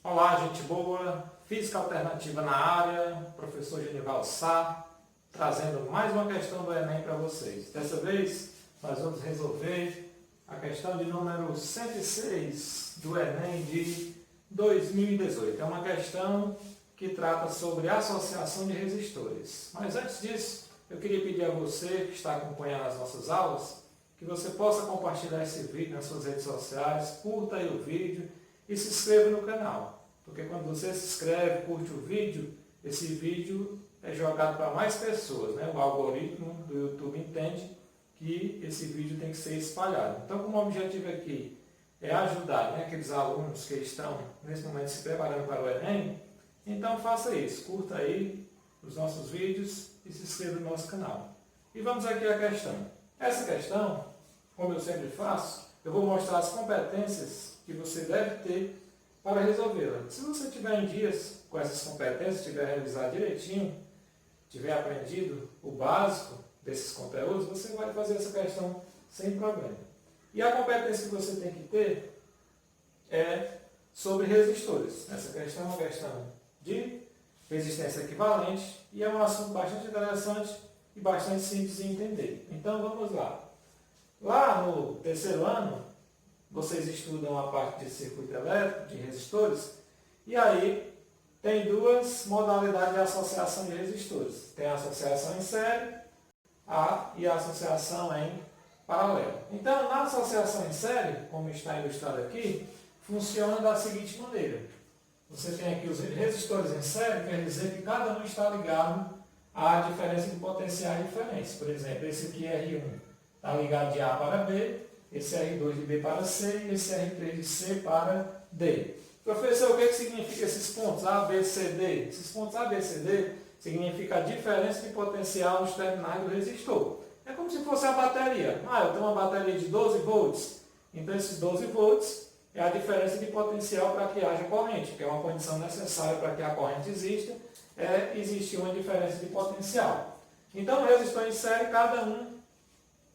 Olá, gente boa, Física Alternativa na área, professor Genival Sá, trazendo mais uma questão do Enem para vocês. Dessa vez, nós vamos resolver a questão de número 106 do Enem de 2018. É uma questão que trata sobre associação de resistores. Mas antes disso, eu queria pedir a você que está acompanhando as nossas aulas, que você possa compartilhar esse vídeo nas suas redes sociais, curta aí o vídeo e se inscreva no canal. Porque quando você se inscreve, curte o vídeo, esse vídeo é jogado para mais pessoas, né? O algoritmo do YouTube entende que esse vídeo tem que ser espalhado. Então, como o objetivo aqui é ajudar, né, aqueles alunos que estão nesse momento se preparando para o Enem, então faça isso, curta aí os nossos vídeos e se inscreva no nosso canal. E vamos aqui à questão. Essa questão, como eu sempre faço, eu vou mostrar as competências que você deve ter para resolvê-la. Se você tiver em dias com essas competências, tiver realizado direitinho, tiver aprendido o básico desses conteúdos, você vai fazer essa questão sem problema. E a competência que você tem que ter é sobre resistores. Essa questão é uma questão de resistência equivalente e é um assunto bastante interessante e bastante simples de entender. Então vamos lá. Lá no terceiro ano, vocês estudam a parte de circuito elétrico, de resistores, e aí tem duas modalidades de associação de resistores. Tem a associação em série e a associação em paralelo. Então, na associação em série, como está ilustrado aqui, funciona da seguinte maneira. Você tem aqui os resistores em série, quer dizer que cada um está ligado à diferença de potenciais diferentes. Por exemplo, esse aqui R1 está ligado de A para B, esse R2 de B para C e esse R3 de C para D. Professor, o que significa esses pontos A, B, C, D? Esses pontos A, B, C, D significa a diferença de potencial nos terminais do resistor. É como se fosse a bateria. Eu tenho uma bateria de 12 volts. Então, esses 12 volts é a diferença de potencial para que haja corrente, que é uma condição necessária para que a corrente exista, existir uma diferença de potencial. Então, no resistor em série, cada um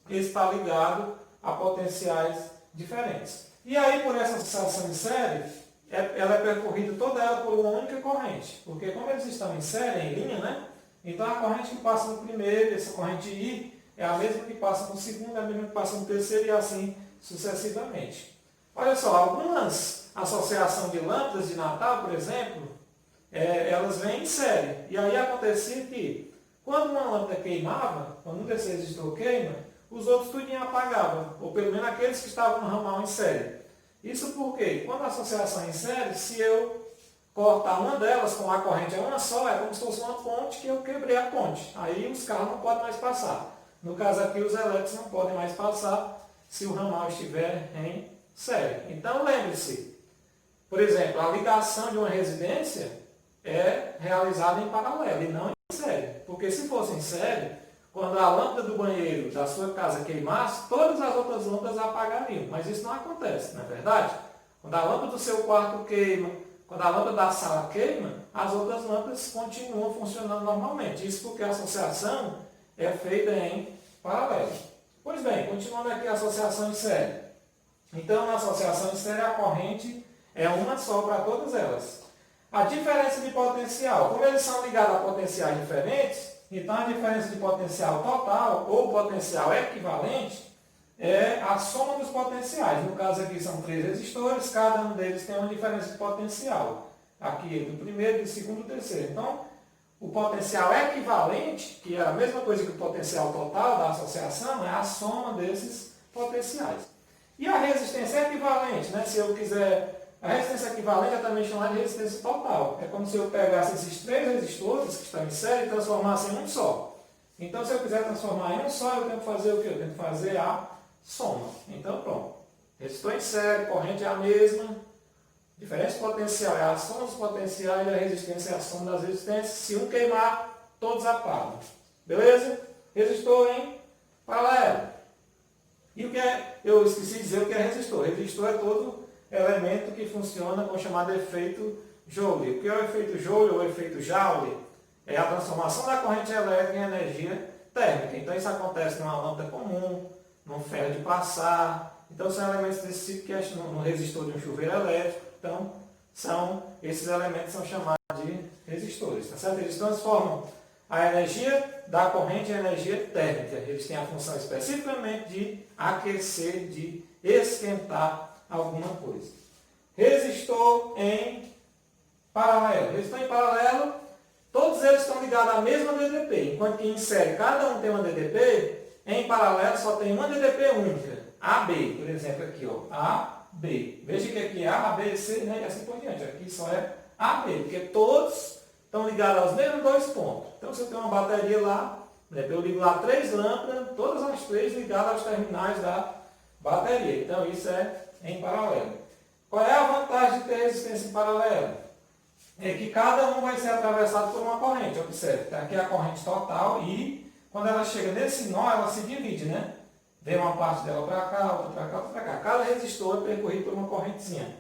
está ligado a potenciais diferentes. E aí, por essa associação em série, ela é percorrida toda ela por uma única corrente. Porque como eles estão em série, em linha, né? Então a corrente que passa no primeiro, essa corrente I, é a mesma que passa no segundo, é a mesma que passa no terceiro e assim sucessivamente. Olha só, algumas associações de lâmpadas de Natal, por exemplo, elas vêm em série. E aí acontecia que, quando uma lâmpada queimava, quando um desses resistores queima, os outros tudinho apagavam, ou pelo menos aqueles que estavam no ramal em série. Isso porque, quando a associação é em série, se eu cortar uma delas com a corrente uma só, é como se fosse uma ponte que eu quebrei a ponte. Aí os carros não podem mais passar. No caso aqui, os elétricos não podem mais passar se o ramal estiver em série. Então lembre-se, por exemplo, a ligação de uma residência é realizada em paralelo e não em série. Porque se fosse em série, quando a lâmpada do banheiro da sua casa queimasse, todas as outras lâmpadas apagariam. Mas isso não acontece, não é verdade? Quando a lâmpada do seu quarto queima, quando a lâmpada da sala queima, as outras lâmpadas continuam funcionando normalmente. Isso porque a associação é feita em paralelo. Pois bem, continuando aqui a associação em série. Então, na associação em série, a corrente é uma só para todas elas. A diferença de potencial. Como eles são ligados a potenciais diferentes, então a diferença de potencial total ou potencial equivalente é a soma dos potenciais. No caso aqui são 3 resistores, cada um deles tem uma diferença de potencial. Aqui do primeiro, do segundo e do terceiro. Então, o potencial equivalente, que é a mesma coisa que o potencial total da associação, é a soma desses potenciais. E a resistência equivalente, né? Se eu quiser... A resistência equivalente é também chamada de resistência total. É como se eu pegasse esses 3 resistores que estão em série e transformasse em um só. Então, se eu quiser transformar em um só, eu tenho que fazer o quê? Eu tenho que fazer a soma. Então, pronto. Resistor em série, corrente é a mesma. Diferença potencial é a soma dos potenciais e a resistência é a soma das resistências. Se um queimar, todos apagam. Beleza? Resistor em paralelo. E o que é? Eu esqueci de dizer o que é resistor. Resistor é todo elemento que funciona com o chamado efeito Joule. O que é o efeito Joule ou efeito Joule? É a transformação da corrente elétrica em energia térmica. Então isso acontece numa lâmpada comum, num ferro de passar. Então são elementos desse tipo que no resistor de um chuveiro elétrico. Então esses elementos são chamados de resistores, tá certo? Eles transformam a energia da corrente em energia térmica. Eles têm a função especificamente de aquecer, de esquentar alguma coisa. Resistor em paralelo. Resistor em paralelo, todos eles estão ligados à mesma DDP. Enquanto que em série cada um tem uma DDP, em paralelo só tem uma DDP única. AB, por exemplo, aqui, ó. AB. Veja que aqui é A, B, C, né? E assim por diante. Aqui só é AB, porque todos estão ligados aos mesmos dois pontos. Então, se eu tenho uma bateria lá, né, eu ligo lá 3 lâmpadas, todas as 3 ligadas aos terminais da bateria. Então, isso é em paralelo. Qual é a vantagem de ter resistência em paralelo? É que cada um vai ser atravessado por uma corrente. Observe, aqui é a corrente total e quando ela chega nesse nó, ela se divide, né? Vem uma parte dela para cá, outra para cá, outra para cá. Cada resistor é percorrido por uma correntezinha.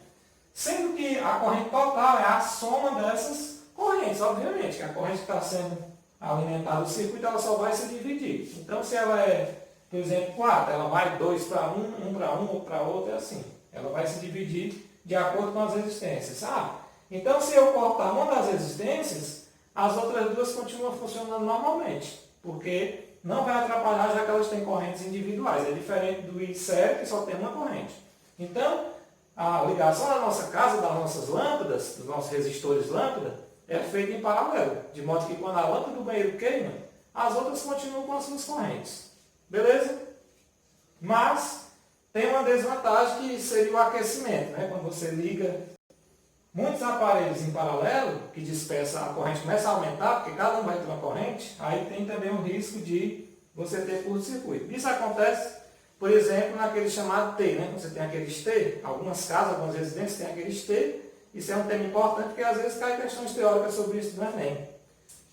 Sendo que a corrente total é a soma dessas correntes, obviamente, que a corrente que está sendo alimentada do circuito, ela só vai se dividir. Então, se ela é, por exemplo, 4, ela vai 2 para um para um, outro para outro, é assim. Ela vai se dividir de acordo com as resistências. Então, se eu cortar uma das resistências, as outras duas continuam funcionando normalmente, porque não vai atrapalhar, já que elas têm correntes individuais. É diferente do I série, que só tem uma corrente. Então, a ligação da nossa casa, das nossas lâmpadas, dos nossos resistores lâmpada, é feita em paralelo, de modo que quando a lâmpada do banheiro queima, as outras continuam com as suas correntes. Beleza? Mas tem uma desvantagem que seria o aquecimento, né? Quando você liga muitos aparelhos em paralelo, que dispersa, a corrente começa a aumentar, porque cada um vai ter uma corrente, aí tem também o risco de você ter curto-circuito. Isso acontece, por exemplo, naquele chamado T, né? Quando você tem aqueles T, algumas casas, algumas residências têm aqueles T, isso é um tema importante, porque às vezes cai questões teóricas sobre isso no Enem.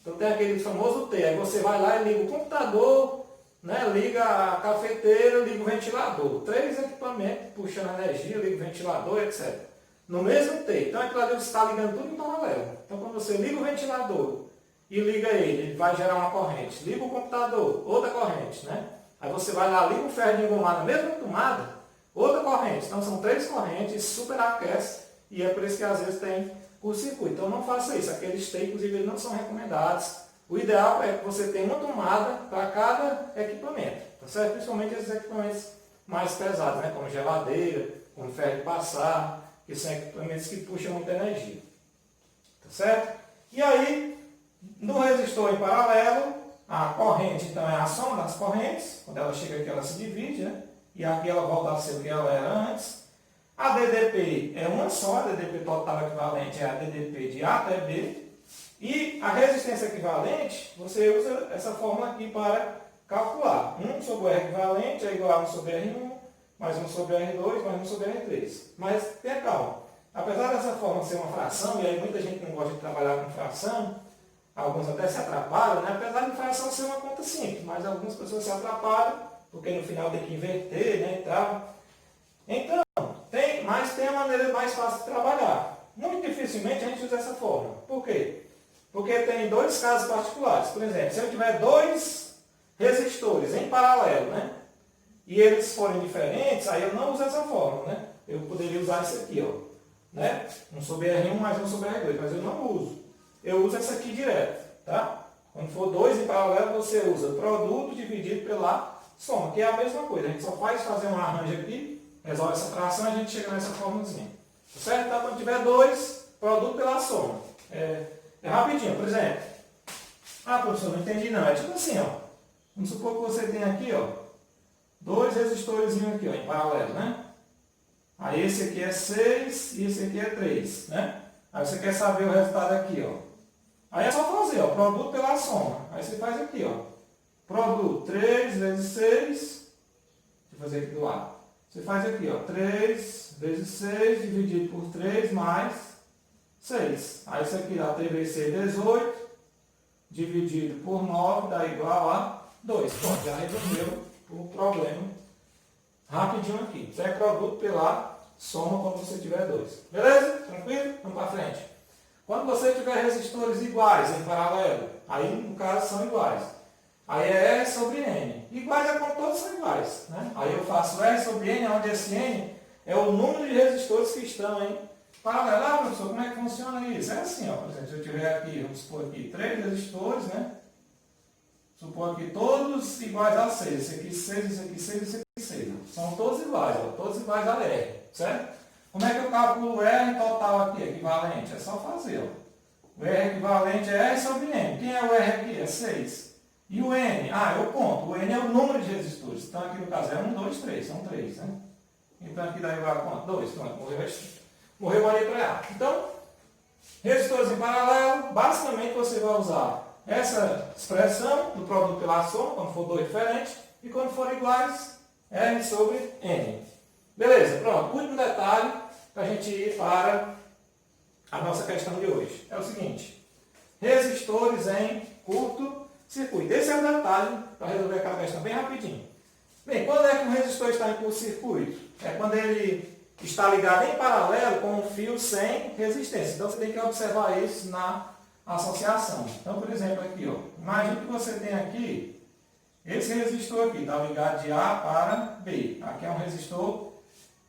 Então tem aquele famoso T, aí você vai lá e liga o computador, né? Liga a cafeteira, liga o ventilador. 3 equipamentos puxando energia, liga o ventilador, etc. No mesmo T. Então aquilo ali você está ligando tudo em paralelo. Então quando você liga o ventilador e liga ele vai gerar uma corrente. Liga o computador, outra corrente, né? Aí você vai lá, liga o ferro de engomar na mesma tomada, outra corrente. Então são 3 correntes, superaquece e é por isso que às vezes tem curto-circuito. Então não faça isso. Aqueles T, inclusive, eles não são recomendados. O ideal é que você tenha uma tomada para cada equipamento, tá certo? Principalmente esses equipamentos mais pesados, né? Como geladeira, como ferro de passar, que são equipamentos que puxam muita energia. Tá certo? E aí, no resistor em paralelo, a corrente então é a soma das correntes. Quando ela chega aqui, ela se divide, né? E aqui ela volta a ser o que ela era antes. A DDP é uma só, a DDP total equivalente é a DDP de A até B. E a resistência equivalente, você usa essa fórmula aqui para calcular. 1 sobre o R equivalente é igual a 1 sobre R1, mais 1 sobre R2, mais 1 sobre R3. Mas tenha calma. Apesar dessa fórmula ser uma fração, e aí muita gente não gosta de trabalhar com fração, alguns até se atrapalham, né? Apesar de fração ser uma conta simples, mas algumas pessoas se atrapalham, porque no final tem que inverter, né, e tal. Então, mas tem uma maneira mais fácil de trabalhar. Muito dificilmente a gente usa essa fórmula. Por quê? Porque tem 2 casos particulares. Por exemplo, se eu tiver 2 resistores em paralelo, né? E eles forem diferentes, aí eu não uso essa fórmula, né? Eu poderia usar isso aqui, ó, né? 1 sobre R1 mais 1 sobre R2, mas eu não uso. Eu uso essa aqui direto, tá? Quando for 2 em paralelo, você usa produto dividido pela soma, que é a mesma coisa. A gente só faz fazer um arranjo aqui, resolve essa fração e a gente chega nessa fórmulazinha. Tá certo? Então, quando tiver 2, produto pela soma. É rapidinho, por exemplo. Professor, não entendi não. É tipo assim, ó. Vamos supor que você tem aqui, ó, 2 resistores aqui, ó, em paralelo, né? Aí esse aqui é 6 e esse aqui é 3, né? Aí você quer saber o resultado aqui, ó. Aí é só fazer, ó, produto pela soma. Aí você faz aqui, ó. Produto 3 vezes 6. Deixa eu fazer aqui do lado. Você faz aqui, ó, 3 vezes 6 dividido por 3 mais 6. Aí isso aqui dá 3 vezes 6, 18. Dividido por 9 dá igual a 2. Pronto, já resolveu o problema rapidinho aqui. Isso é produto pela soma quando você tiver 2. Beleza? Tranquilo? Vamos para frente. Quando você tiver resistores iguais em paralelo, aí no caso são iguais. Aí é R sobre N. Iguais é quando todos são iguais, né? Aí eu faço R sobre N, onde esse N é o número de resistores que estão em Paralelar, professor, como é que funciona isso? É assim, ó, por exemplo, se eu tiver aqui, vamos supor aqui, 3 resistores, né? Supor que todos iguais a 6. Esse aqui 6, esse aqui 6, esse aqui 6. São todos iguais, ó, todos iguais a R, certo? Como é que eu calculo o R total aqui, equivalente? É só fazer, ó. O R equivalente é R sobre N. Quem é o R aqui? É 6. E o N? Ah, eu conto. O N é o número de resistores. Então aqui no caso é 1, 2, 3. São 3, né? Então aqui dá igual a quanto? 2. Pronto, morreu a letra A. Então, resistores em paralelo, basicamente você vai usar essa expressão do produto pela soma, quando for dois diferentes, e quando for iguais, R sobre N. Beleza, pronto. Último detalhe para a gente ir para a nossa questão de hoje. É o seguinte: resistores em curto-circuito. Esse é o detalhe para resolver aquela questão bem rapidinho. Bem, quando é que um resistor está em curto-circuito? É quando ele está ligado em paralelo com um fio sem resistência. Então, você tem que observar isso na associação. Então, por exemplo, aqui, ó, imagine que você tem aqui, esse resistor aqui, está ligado de A para B. Aqui é um resistor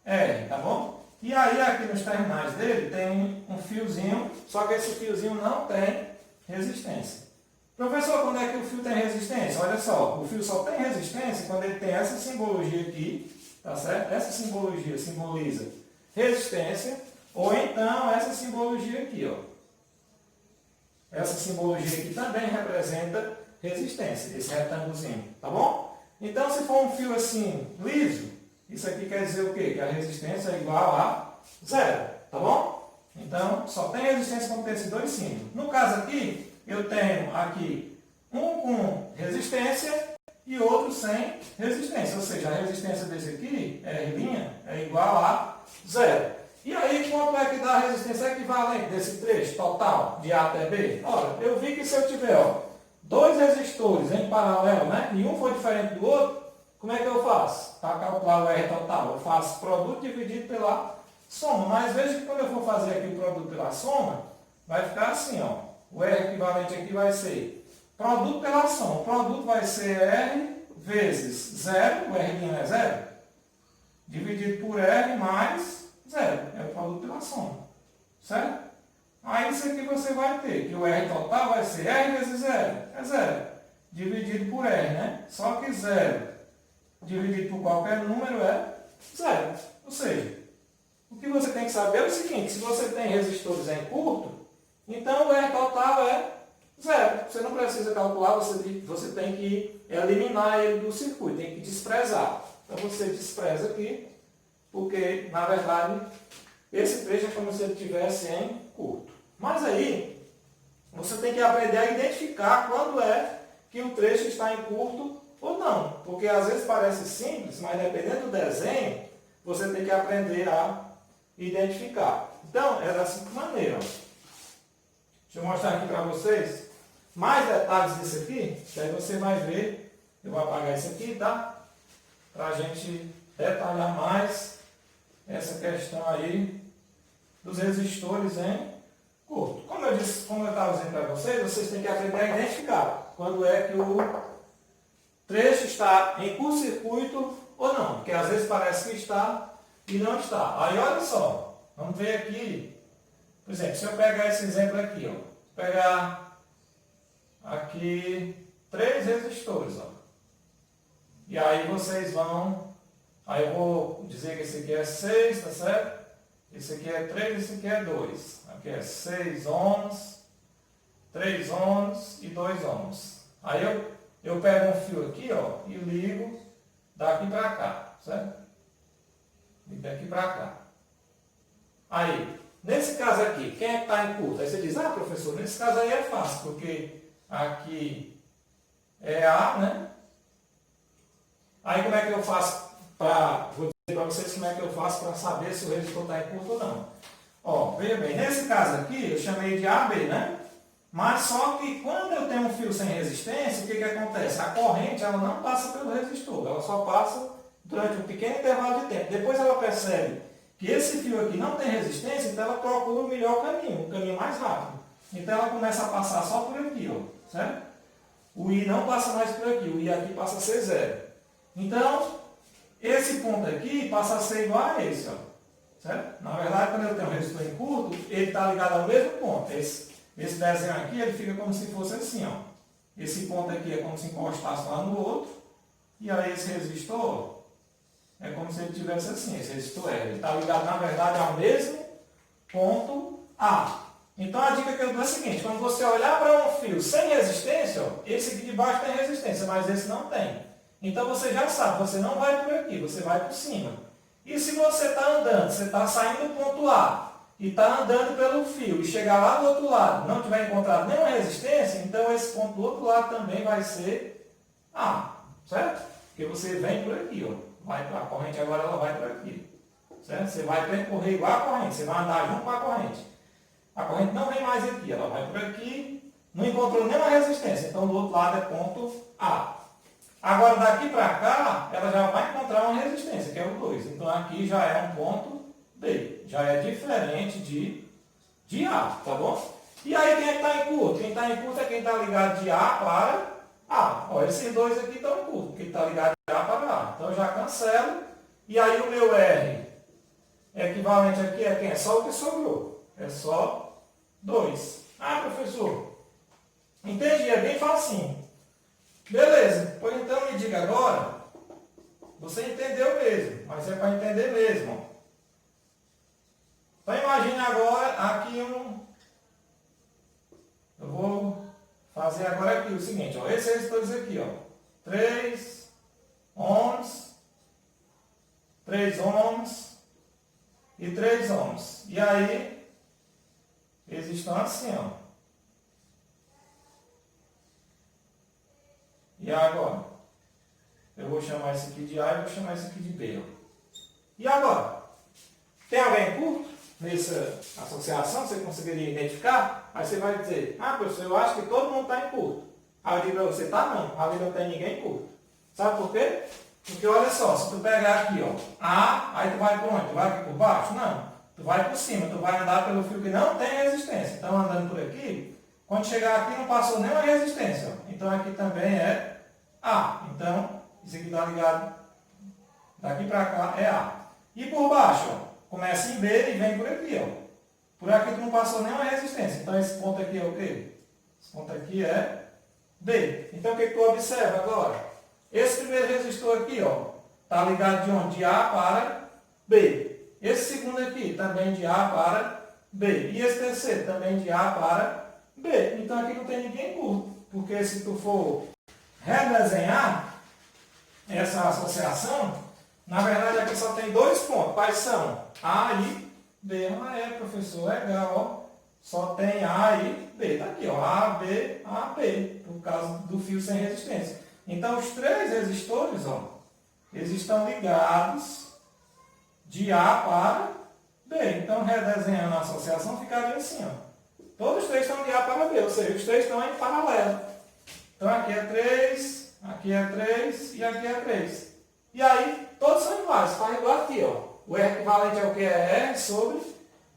R, tá bom? E aí, aqui nos terminais dele, tem um fiozinho, só que esse fiozinho não tem resistência. Professor, quando é que o fio tem resistência? Olha só, o fio só tem resistência quando ele tem essa simbologia aqui, tá certo? Essa simbologia simboliza resistência, ou então essa simbologia aqui, ó. Essa simbologia aqui também representa resistência, esse retângulozinho, tá bom? Então, se for um fio assim, liso, isso aqui quer dizer o quê? Que a resistência é igual a zero, tá bom? Então, só tem resistência quando tem esses dois símbolos. No caso aqui, eu tenho aqui um com resistência e outro sem resistência. Ou seja, a resistência desse aqui, R', é igual a zero. E aí, quanto é que dá a resistência equivalente desse trecho total, de A até B? Ora, eu vi que se eu tiver, ó, dois resistores em paralelo, né, e um for diferente do outro, como é que eu faço? Para calcular o R total, eu faço produto dividido pela soma. Mas veja que quando eu for fazer aqui o produto pela soma, vai ficar assim, ó. O R equivalente aqui vai ser produto pela soma. O produto vai ser R vezes 0, o R' é 0, dividido por R mais 0. É o produto pela soma. Certo? Aí isso aqui você vai ter que o R total vai ser R vezes 0. É 0. Dividido por R, né? Só que 0 dividido por qualquer número é 0. Ou seja, o que você tem que saber é o seguinte: se você tem resistores em curto, então o R total é 0. Você não precisa calcular, você tem que eliminar ele do circuito, tem que desprezar. Então você despreza aqui, porque na verdade esse trecho é como se ele estivesse em curto. Mas aí você tem que aprender a identificar quando é que o trecho está em curto ou não. Porque às vezes parece simples, mas dependendo do desenho, você tem que aprender a identificar. Então, é da seguinte maneira. Deixa eu mostrar aqui para vocês mais detalhes disso aqui, que aí você vai ver. Eu vou apagar isso aqui, tá? Para a gente detalhar mais essa questão aí dos resistores em curto. Como eu disse, como eu estava dizendo para vocês, vocês têm que aprender a identificar quando é que o trecho está em curto-circuito ou não. Porque às vezes parece que está e não está. Aí olha só, vamos ver aqui. Por exemplo, se eu pegar esse exemplo aqui, ó, pegar aqui 3 resistores, ó. E aí vocês vão, aí eu vou dizer que esse aqui é 6, tá certo? Esse aqui é 3, esse aqui é 2. Aqui é 6 ohms, 3 ohms e 2 ohms. Aí eu pego um fio aqui, ó, e ligo daqui para cá, certo? Ligo daqui para cá. Aí, nesse caso aqui, quem é que está em curto? Aí você diz, ah, professor, nesse caso aí é fácil, porque aqui é A, né? Aí como é que eu faço vou dizer para vocês como é que eu faço para saber se o resistor está em curto ou não. Ó, veja bem, nesse caso aqui, eu chamei de AB, né? Mas só que quando eu tenho um fio sem resistência, o que acontece? A corrente ela não passa pelo resistor, ela só passa durante um pequeno intervalo de tempo. Depois ela percebe que esse fio aqui não tem resistência, então ela procura o melhor caminho, um caminho mais rápido. Então ela começa a passar só por aqui, ó, certo? O I não passa mais por aqui, o I aqui passa a ser 0. Então, esse ponto aqui passa a ser igual a esse, ó. certo? Na verdade, quando eu tenho um resistor em curto, ele está ligado ao mesmo ponto. Esse desenho aqui, ele fica como se fosse assim, ó. Esse ponto aqui é como se encostasse lá no outro, e aí esse resistor é como se ele tivesse assim, esse resistor R. Ele está ligado, na verdade, ao mesmo ponto A. Então a dica que eu dou é a seguinte, quando você olhar para um fio sem resistência, ó, esse aqui de baixo tem resistência, mas esse não tem. Então você já sabe, você não vai por aqui, você vai por cima. E se você está andando, você está saindo do ponto A e está andando pelo fio e chegar lá do outro lado, não tiver encontrado nenhuma resistência, então esse ponto do outro lado também vai ser A, certo? Porque você vem por aqui, ó. A corrente agora ela vai por aqui, certo? Você vai percorrer igual a corrente, você vai andar junto com a corrente. A corrente não vem mais aqui, ela vai por aqui, não encontrou nenhuma resistência, então do outro lado é ponto A. Agora daqui para cá, ela já vai encontrar uma resistência, que é o 2. Então aqui já é um ponto B, já é diferente de A, tá bom? E aí quem é que está em curto? Quem está em curto é quem está ligado de A para A. Ó, esses dois aqui estão em curto, porque está ligado de A para A. Então eu já cancelo, e aí o meu R equivalente aqui é quem? É só o que sobrou, é só 2. Ah, professor, entendi, é bem facinho. Beleza, pois então me diga agora, você entendeu mesmo, mas é para entender mesmo. Então imagine agora aqui eu vou fazer agora aqui o seguinte, ó, esses resistores aqui, ó, 3 ohms, 3 ohms e 3 ohms. E aí, eles estão assim, ó. E agora? Eu vou chamar esse aqui de A e vou chamar esse aqui de B. Ó. E agora? Tem alguém curto nessa associação? Você conseguiria identificar? Aí você vai dizer, ah, professor, eu acho que todo mundo está em curto. Aí eu digo para você, tá não, ali não tem ninguém curto. Sabe por quê? Porque olha só, se tu pegar aqui, ó, A, aí tu vai por onde? Tu vai aqui por baixo? Não. Tu vai por cima, tu vai andar pelo fio que não tem resistência. Então, andando por aqui, quando chegar aqui não passou nenhuma resistência. Ó. Então, aqui também é A. Então, isso aqui está ligado daqui para cá é A. E por baixo, ó, começa em B e vem por aqui. Ó. Por aqui tu não passou nenhuma resistência. Então, esse ponto aqui é o quê? Esse ponto aqui é B. Então, o que tu observa agora? Esse primeiro resistor aqui, ó, está ligado de onde? De A para B. Esse segundo aqui, também de A para B. E esse terceiro, também de A para B. Então, aqui não tem ninguém curto. Porque se tu for redesenhar essa associação, na verdade, aqui só tem dois pontos. Quais são? A e B. Ah, é, professor, legal, ó. Só tem A e B. Está aqui, ó, A, B, por causa do fio sem resistência. Então, os três resistores, ó, eles estão ligados de A para B. Então, redesenhando a associação, ficaria assim, ó. Todos os três estão de A para B, ou seja, os três estão em paralelo. Então, aqui é 3, aqui é 3 e aqui é 3. E aí, todos são iguais, faz igual aqui, ó. O R equivalente é o que? É R sobre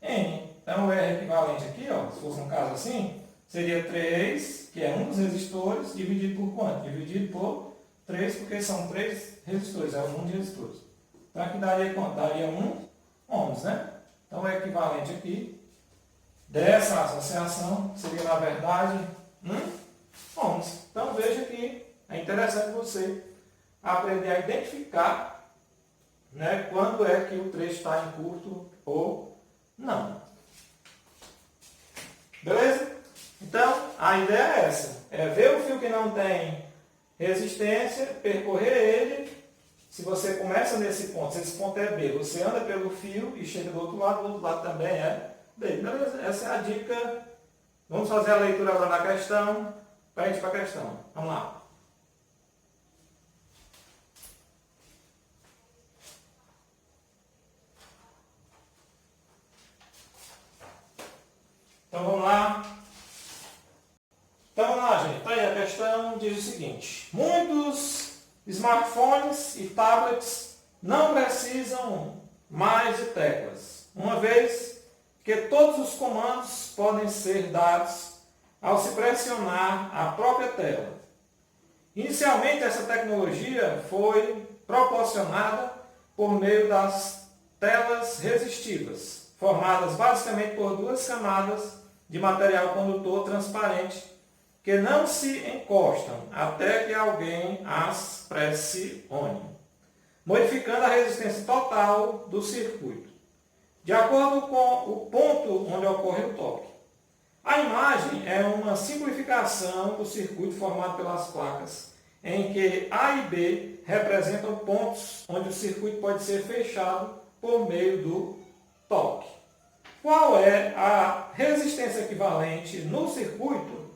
N. Então, o R equivalente aqui, ó, se fosse um caso assim, seria 3, que é um dos resistores, dividido por quanto? Dividido por 3, porque são 3 resistores, é o número de resistores. Então, aqui daria quanto? Daria 1 ohms, né? Então, o equivalente aqui dessa associação seria, na verdade, 1 ohms. Então, veja que é interessante você aprender a identificar, né, quando é que o trecho está em curto ou não. Beleza? Então, a ideia é essa. É ver o fio que não tem resistência, percorrer ele. Se você começa nesse ponto, se esse ponto é B, você anda pelo fio e chega do outro lado também é B. Beleza? Essa é a dica. Vamos fazer a leitura agora da questão, para a gente ir para a questão. Vamos lá. Então vamos lá. Então vamos lá, gente. Aí a questão diz o seguinte: muitos smartphones e tablets não precisam mais de teclas, uma vez que todos os comandos podem ser dados ao se pressionar a própria tela. Inicialmente, essa tecnologia foi proporcionada por meio das telas resistivas, formadas basicamente por duas camadas de material condutor transparente que não se encostam até que alguém as pressione, modificando a resistência total do circuito, de acordo com o ponto onde ocorre o toque. A imagem é uma simplificação do circuito formado pelas placas, em que A e B representam pontos onde o circuito pode ser fechado por meio do toque. Qual é a resistência equivalente no circuito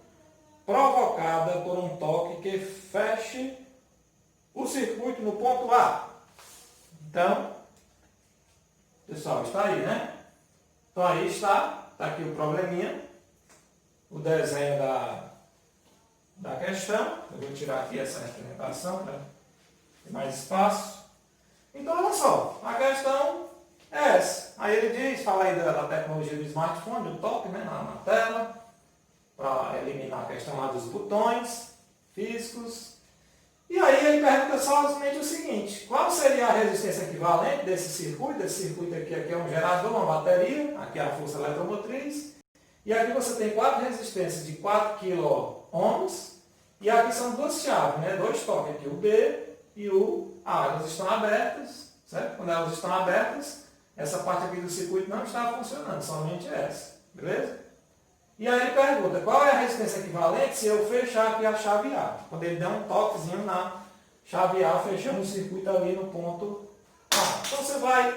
provocada por um toque que feche o circuito no ponto A? Então, pessoal, está aí, né? Então aí está aqui o probleminha, o desenho da questão. Eu vou tirar aqui essa representação para ter mais espaço. Então, olha só, a questão é essa. Aí ele diz, fala aí da tecnologia do smartphone, do toque, né, na tela, para eliminar a questão lá dos botões físicos. E aí ele pergunta somente o seguinte: qual seria a resistência equivalente desse circuito? Esse circuito aqui é um gerador, uma bateria, aqui é a força eletromotriz. E aqui você tem quatro resistências de 4 kΩ. E aqui são duas chaves, né? Dois toques aqui, o B e o A. Elas estão abertas, certo? Quando elas estão abertas, essa parte aqui do circuito não está funcionando, somente essa, beleza? E aí ele pergunta, qual é a resistência equivalente se eu fechar aqui a chave A? Quando ele der um toquezinho na chave A, fechando o circuito ali no ponto A. Então você vai,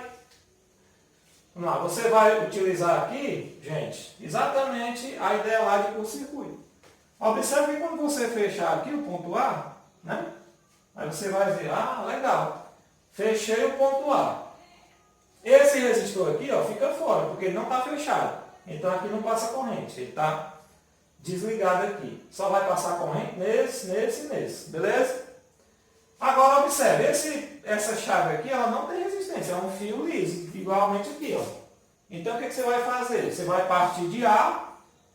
vamos lá, você vai utilizar aqui, gente, exatamente a ideia lá de curto-circuito. Observe que quando você fechar aqui o ponto A, né? Aí você vai ver, ah, legal, fechei o ponto A. Esse resistor aqui, ó, fica fora, porque ele não está fechado. Então aqui não passa corrente, ele está desligado aqui. Só vai passar corrente nesse, nesse e nesse, beleza? Agora observe, essa chave aqui, ela não tem resistência, é um fio liso, igualmente aqui, ó. Então o que você vai fazer? Você vai partir de A,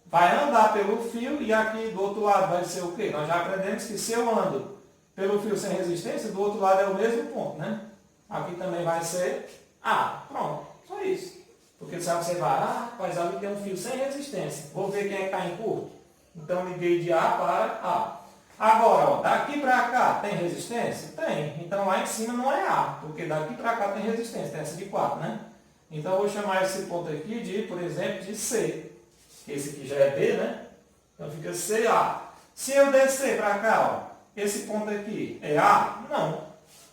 vai andar pelo fio e aqui do outro lado vai ser o quê? Nós já aprendemos que se eu ando pelo fio sem resistência, do outro lado é o mesmo ponto, né? Aqui também vai ser A. Pronto, só isso. Porque sabe, você vai, rapaz, ali tem um fio sem resistência. Vou ver quem é que está em curto. Então liguei de A para A. Agora, ó, daqui para cá tem resistência? Tem. Então lá em cima não é A, porque daqui para cá tem resistência, tem essa de 4, né? Então eu vou chamar esse ponto aqui de, por exemplo, de C. Esse aqui já é B, né? Então fica CA. Se eu descer para cá, ó, esse ponto aqui é A? Não.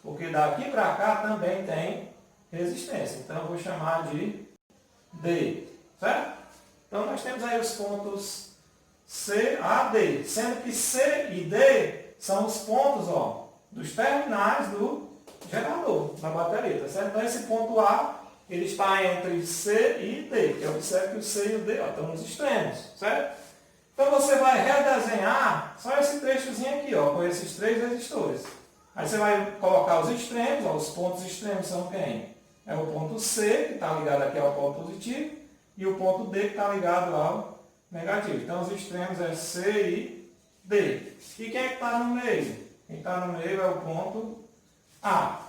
Porque daqui para cá também tem resistência. Então eu vou chamar de D. Certo? Então nós temos aí os pontos C, A, D. Sendo que C e D são os pontos, ó, dos terminais do gerador, da bateria. Tá certo? Então esse ponto A, ele está entre C e D. Que observe que o C e o D, ó, estão nos extremos. Certo? Então você vai redesenhar só esse trechozinho aqui, ó, com esses três resistores. Aí você vai colocar os extremos, ó, os pontos extremos são quem? É o ponto C, que está ligado aqui ao polo positivo, e o ponto D, que está ligado ao negativo. Então os extremos é C e D. E quem é que está no meio? Quem está no meio é o ponto A.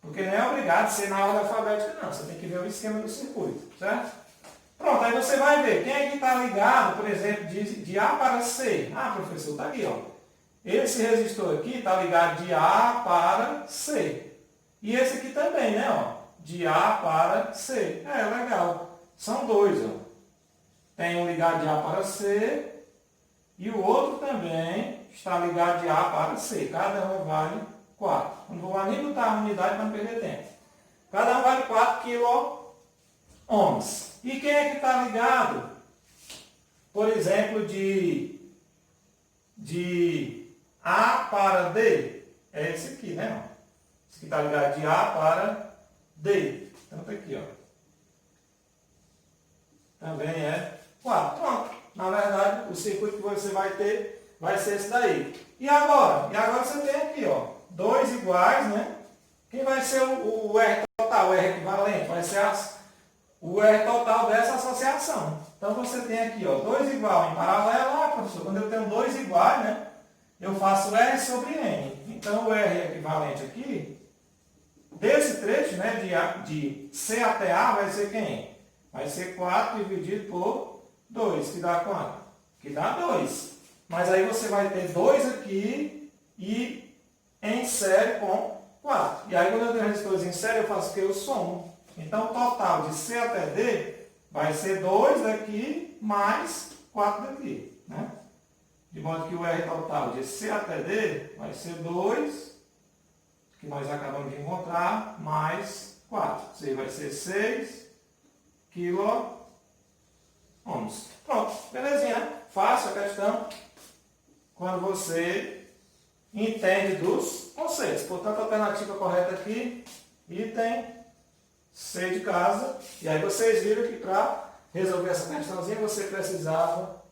Porque não é obrigado a ser na ordem alfabética, não. Você tem que ver o esquema do circuito, certo? Pronto, aí você vai ver quem é que está ligado, por exemplo, de A para C. Ah, professor, está aqui, ó. Esse resistor aqui está ligado de A para C. E esse aqui também, né, ó? De A para C. É, legal. São dois, ó. Tem um ligado de A para C e o outro também está ligado de A para C. Cada um vale 4. Não vou nem botar a unidade para não perder tempo. Cada um vale 4 kΩ. E quem é que está ligado, por exemplo, de A para D? É esse aqui, né? Esse aqui está ligado de A para D. Então tá aqui, ó. Também é 4. Pronto. Na verdade, o circuito que você vai ter vai ser esse daí. E agora? E agora você tem aqui, ó, dois iguais, né? Quem vai ser o R total, o R equivalente? Vai ser o R total dessa associação. Então você tem aqui, ó, dois iguais em paralelo. Ah, professor, quando eu tenho dois iguais, né? Eu faço R sobre N. Então o R equivalente aqui desse trecho, né, de C até A, vai ser quem? Vai ser 4 dividido por 2, que dá quanto? Que dá 2. Mas aí você vai ter 2 aqui e em série com 4. E aí quando eu tenho esses dois em série, eu faço o que? Eu somo. Então, o total de C até D vai ser 2 daqui mais 4 daqui, né? De modo que o R total de C até D vai ser 2, que nós acabamos de encontrar, mais 4. Isso aí vai ser 6 quiloohms. Pronto, belezinha, né? Fácil a questão quando você entende dos conceitos. Portanto, a alternativa correta aqui, item C de casa. E aí vocês viram que para resolver essa questãozinha você precisava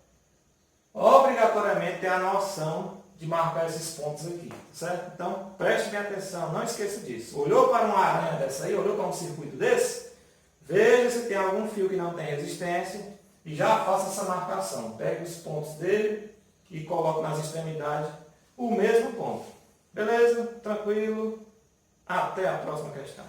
obrigatoriamente ter a noção de marcar esses pontos aqui, certo? Então, preste bem atenção, não esqueça disso. Olhou para uma aranha dessa aí, olhou para um circuito desse, veja se tem algum fio que não tem resistência e já faça essa marcação. Pegue os pontos dele e coloque nas extremidades o mesmo ponto. Beleza? Tranquilo? Até a próxima questão.